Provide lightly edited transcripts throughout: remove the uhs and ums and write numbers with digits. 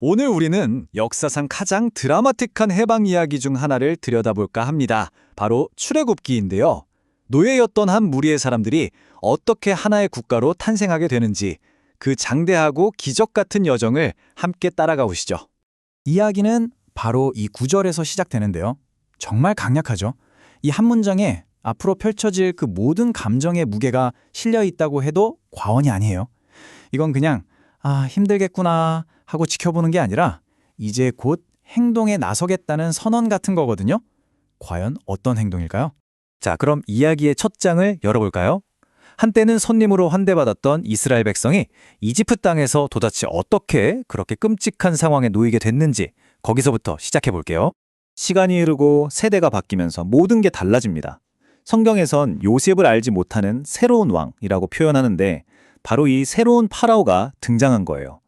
오늘 우리는 역사상 가장 드라마틱한 해방 이야기 중 하나를 들여다볼까 합니다. 바로 출애굽기인데요. 노예였던 한 무리의 사람들이 어떻게 하나의 국가로 탄생하게 되는지 그 장대하고 기적 같은 여정을 함께 따라가 보시죠. 이야기는 바로 이 구절에서 시작되는데요. 정말 강력하죠. 이 한 문장에 앞으로 펼쳐질 그 모든 감정의 무게가 실려 있다고 해도 과언이 아니에요. 이건 그냥 힘들겠구나 하고 지켜보는 게 아니라 이제 곧 행동에 나서겠다는 선언 같은 거거든요. 과연 어떤 행동일까요? 자, 그럼 이야기의 첫 장을 열어볼까요? 한때는 손님으로 환대받았던 이스라엘 백성이 이집트 땅에서 도대체 어떻게 그렇게 끔찍한 상황에 놓이게 됐는지 거기서부터 시작해볼게요. 시간이 흐르고 세대가 바뀌면서 모든 게 달라집니다. 성경에선 요셉을 알지 못하는 새로운 왕이라고 표현하는데 바로 이 새로운 파라오가 등장한 거예요.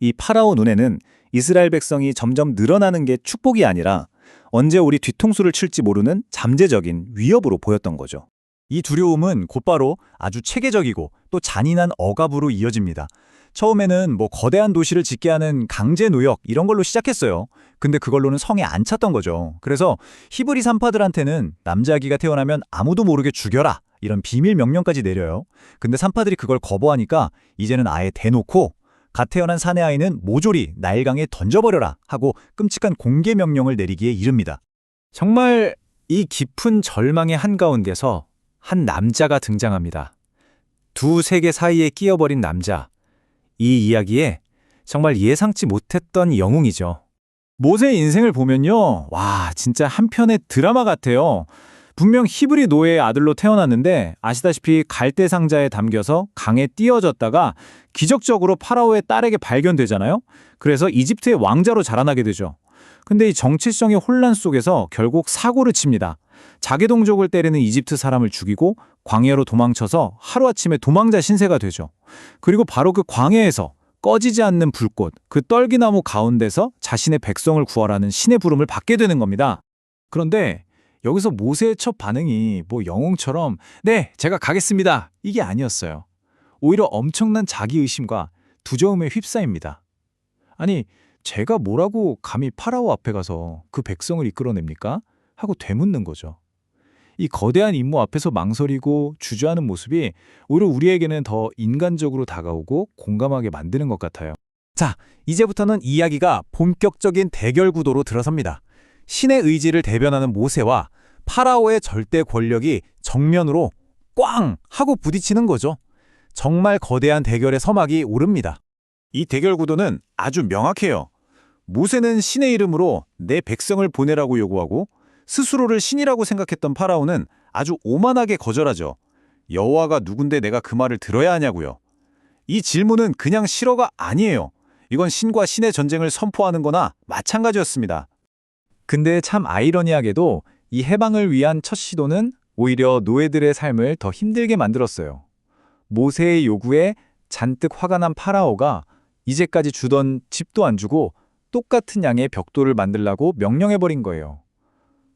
이 파라오 눈에는 이스라엘 백성이 점점 늘어나는 게 축복이 아니라 언제 우리 뒤통수를 칠지 모르는 잠재적인 위협으로 보였던 거죠. 이 두려움은 곧바로 아주 체계적이고 또 잔인한 억압으로 이어집니다. 처음에는 거대한 도시를 짓게 하는 강제 노역 이런 걸로 시작했어요. 근데 그걸로는 성에 안 찼던 거죠. 그래서 히브리 산파들한테는 남자아기가 태어나면 아무도 모르게 죽여라 이런 비밀 명령까지 내려요. 근데 산파들이 그걸 거부하니까 이제는 아예 대놓고 갓 태어난 사내 아이는 모조리 나일강에 던져버려라 하고 끔찍한 공개 명령을 내리기에 이릅니다. 정말 이 깊은 절망의 한가운데서 한 남자가 등장합니다. 두 세계 사이에 끼어버린 남자. 이 이야기에 정말 예상치 못했던 영웅이죠. 모세의 인생을 보면요. 와, 진짜 한편의 드라마 같아요. 분명 히브리 노예의 아들로 태어났는데 아시다시피 갈대 상자에 담겨서 강에 띄어졌다가 기적적으로 파라오의 딸에게 발견되잖아요. 그래서 이집트의 왕자로 자라나게 되죠. 근데 이 정체성의 혼란 속에서 결국 사고를 칩니다. 자기 동족을 때리는 이집트 사람을 죽이고 광야로 도망쳐서 하루아침에 도망자 신세가 되죠. 그리고 바로 그 광야에서 꺼지지 않는 불꽃, 그 떨기나무 가운데서 자신의 백성을 구하라는 신의 부름을 받게 되는 겁니다. 그런데 여기서 모세의 첫 반응이 영웅처럼 네, 제가 가겠습니다. 이게 아니었어요. 오히려 엄청난 자기의심과 두려움에 휩싸입니다. 아니, 제가 뭐라고 감히 파라오 앞에 가서 그 백성을 이끌어냅니까? 하고 되묻는 거죠. 이 거대한 임무 앞에서 망설이고 주저하는 모습이 오히려 우리에게는 더 인간적으로 다가오고 공감하게 만드는 것 같아요. 자, 이제부터는 이야기가 본격적인 대결 구도로 들어섭니다. 신의 의지를 대변하는 모세와 파라오의 절대 권력이 정면으로 꽝 하고 부딪히는 거죠. 정말 거대한 대결의 서막이 오릅니다. 이 대결 구도는 아주 명확해요. 모세는 신의 이름으로 내 백성을 보내라고 요구하고 스스로를 신이라고 생각했던 파라오는 아주 오만하게 거절하죠. 여호와가 누군데 내가 그 말을 들어야 하냐고요. 이 질문은 그냥 실어가 아니에요. 이건 신과 신의 전쟁을 선포하는 거나 마찬가지였습니다. 근데 참 아이러니하게도 이 해방을 위한 첫 시도는 오히려 노예들의 삶을 더 힘들게 만들었어요. 모세의 요구에 잔뜩 화가 난 파라오가 이제까지 주던 집도 안 주고 똑같은 양의 벽돌을 만들라고 명령해버린 거예요.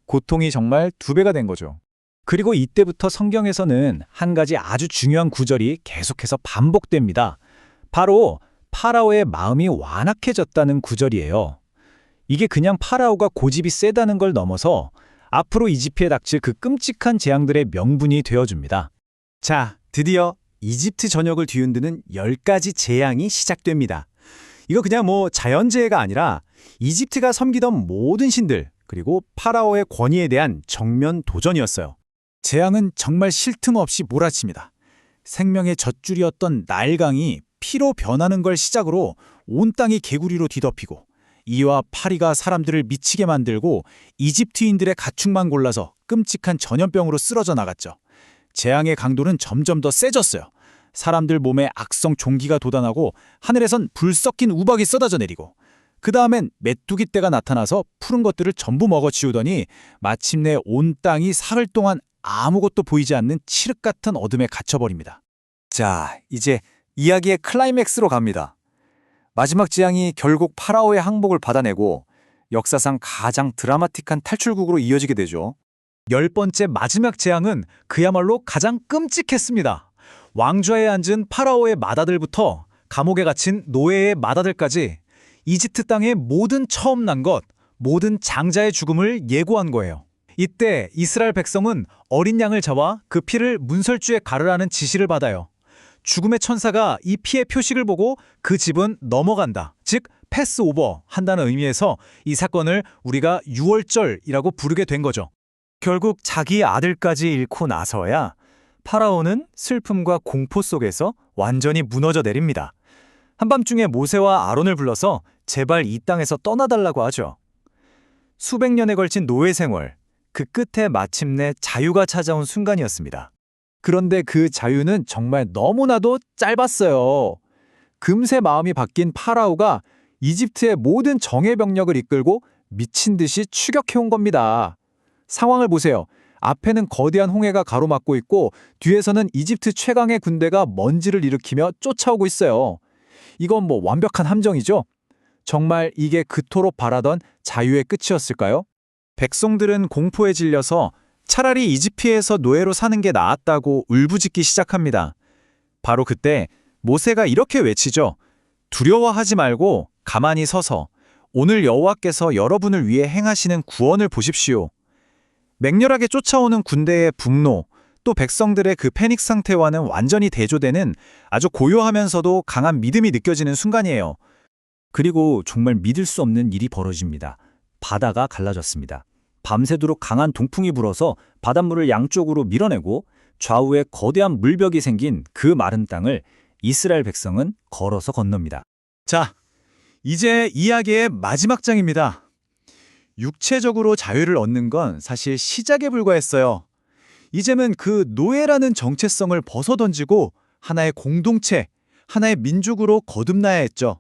고통이 정말 2배가 된 거죠. 그리고 이때부터 성경에서는 한 가지 아주 중요한 구절이 계속해서 반복됩니다. 바로 파라오의 마음이 완악해졌다는 구절이에요. 이게 그냥 파라오가 고집이 세다는 걸 넘어서 앞으로 이집트에 닥칠 그 끔찍한 재앙들의 명분이 되어줍니다. 자, 드디어 이집트 전역을 뒤흔드는 10가지 재앙이 시작됩니다. 이거 그냥 자연재해가 아니라 이집트가 섬기던 모든 신들 그리고 파라오의 권위에 대한 정면 도전이었어요. 재앙은 정말 쉴 틈 없이 몰아칩니다. 생명의 젖줄이었던 나일강이 피로 변하는 걸 시작으로 온 땅이 개구리로 뒤덮이고 이와 파리가 사람들을 미치게 만들고 이집트인들의 가축만 골라서 끔찍한 전염병으로 쓰러져 나갔죠. 재앙의 강도는 점점 더 세졌어요. 사람들 몸에 악성 종기가 돋아나고 하늘에선 불 섞인 우박이 쏟아져 내리고 그 다음엔 메뚜기 떼가 나타나서 푸른 것들을 전부 먹어치우더니 마침내 온 땅이 사흘 동안 아무것도 보이지 않는 칠흑 같은 어둠에 갇혀버립니다. 자, 이제 이야기의 클라이맥스로 갑니다. 마지막 재앙이 결국 파라오의 항복을 받아내고 역사상 가장 드라마틱한 탈출국으로 이어지게 되죠. 10번째 마지막 재앙은 그야말로 가장 끔찍했습니다. 왕좌에 앉은 파라오의 맏아들부터 감옥에 갇힌 노예의 맏아들까지 이집트 땅의 모든 처음 난 것, 모든 장자의 죽음을 예고한 거예요. 이때 이스라엘 백성은 어린 양을 잡아 그 피를 문설주에 가르라는 지시를 받아요. 죽음의 천사가 이 피의 표식을 보고 그 집은 넘어간다, 즉 패스오버 한다는 의미에서 이 사건을 우리가 유월절이라고 부르게 된 거죠. 결국 자기 아들까지 잃고 나서야 파라오는 슬픔과 공포 속에서 완전히 무너져 내립니다. 한밤중에 모세와 아론을 불러서 제발 이 땅에서 떠나달라고 하죠. 수백 년에 걸친 노예 생활, 그 끝에 마침내 자유가 찾아온 순간이었습니다. 그런데 그 자유는 정말 너무나도 짧았어요. 금세 마음이 바뀐 파라오가 이집트의 모든 정예 병력을 이끌고 미친 듯이 추격해온 겁니다. 상황을 보세요. 앞에는 거대한 홍해가 가로막고 있고 뒤에서는 이집트 최강의 군대가 먼지를 일으키며 쫓아오고 있어요. 이건 뭐 완벽한 함정이죠? 정말 이게 그토록 바라던 자유의 끝이었을까요? 백성들은 공포에 질려서 차라리 이집트에서 노예로 사는 게 나았다고 울부짖기 시작합니다. 바로 그때 모세가 이렇게 외치죠. 두려워하지 말고 가만히 서서 오늘 여호와께서 여러분을 위해 행하시는 구원을 보십시오. 맹렬하게 쫓아오는 군대의 분노, 또 백성들의 그 패닉 상태와는 완전히 대조되는 아주 고요하면서도 강한 믿음이 느껴지는 순간이에요. 그리고 정말 믿을 수 없는 일이 벌어집니다. 바다가 갈라졌습니다. 밤새도록 강한 동풍이 불어서 바닷물을 양쪽으로 밀어내고 좌우에 거대한 물벽이 생긴 그 마른 땅을 이스라엘 백성은 걸어서 건넙니다. 자, 이제 이야기의 마지막 장입니다. 육체적으로 자유를 얻는 건 사실 시작에 불과했어요. 이제는 그 노예라는 정체성을 벗어던지고 하나의 공동체, 하나의 민족으로 거듭나야 했죠.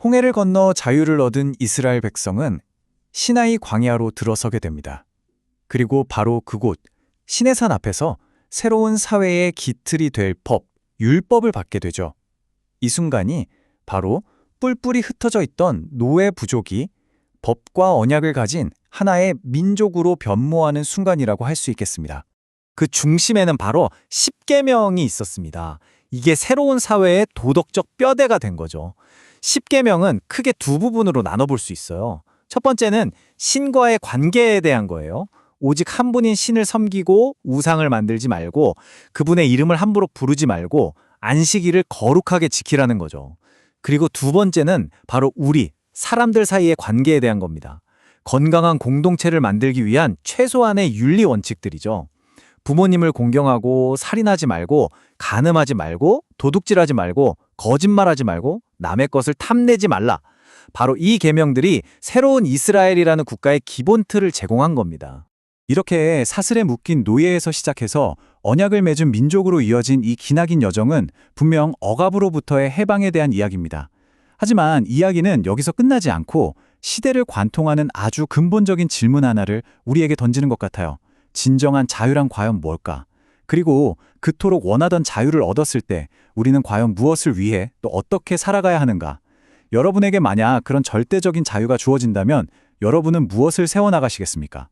홍해를 건너 자유를 얻은 이스라엘 백성은 시나이 광야로 들어서게 됩니다. 그리고 바로 그곳 시내산 앞에서 새로운 사회의 기틀이 될 법, 율법을 받게 되죠. 이 순간이 바로 뿔뿔이 흩어져 있던 노예 부족이 법과 언약을 가진 하나의 민족으로 변모하는 순간이라고 할 수 있겠습니다. 그 중심에는 바로 십계명이 있었습니다. 이게 새로운 사회의 도덕적 뼈대가 된 거죠. 십계명은 크게 두 부분으로 나눠볼 수 있어요. 첫 번째는 신과의 관계에 대한 거예요. 오직 한 분인 신을 섬기고 우상을 만들지 말고 그분의 이름을 함부로 부르지 말고 안식일을 거룩하게 지키라는 거죠. 그리고 두 번째는 바로 우리 사람들 사이의 관계에 대한 겁니다. 건강한 공동체를 만들기 위한 최소한의 윤리 원칙들이죠. 부모님을 공경하고 살인하지 말고 간음하지 말고 도둑질하지 말고 거짓말하지 말고 남의 것을 탐내지 말라. 바로 이 계명들이 새로운 이스라엘이라는 국가의 기본 틀을 제공한 겁니다. 이렇게 사슬에 묶인 노예에서 시작해서 언약을 맺은 민족으로 이어진 이 기나긴 여정은 분명 억압으로부터의 해방에 대한 이야기입니다. 하지만 이야기는 여기서 끝나지 않고 시대를 관통하는 아주 근본적인 질문 하나를 우리에게 던지는 것 같아요. 진정한 자유란 과연 뭘까? 그리고 그토록 원하던 자유를 얻었을 때 우리는 과연 무엇을 위해 또 어떻게 살아가야 하는가? 여러분에게 만약 그런 절대적인 자유가 주어진다면 여러분은 무엇을 세워나가시겠습니까?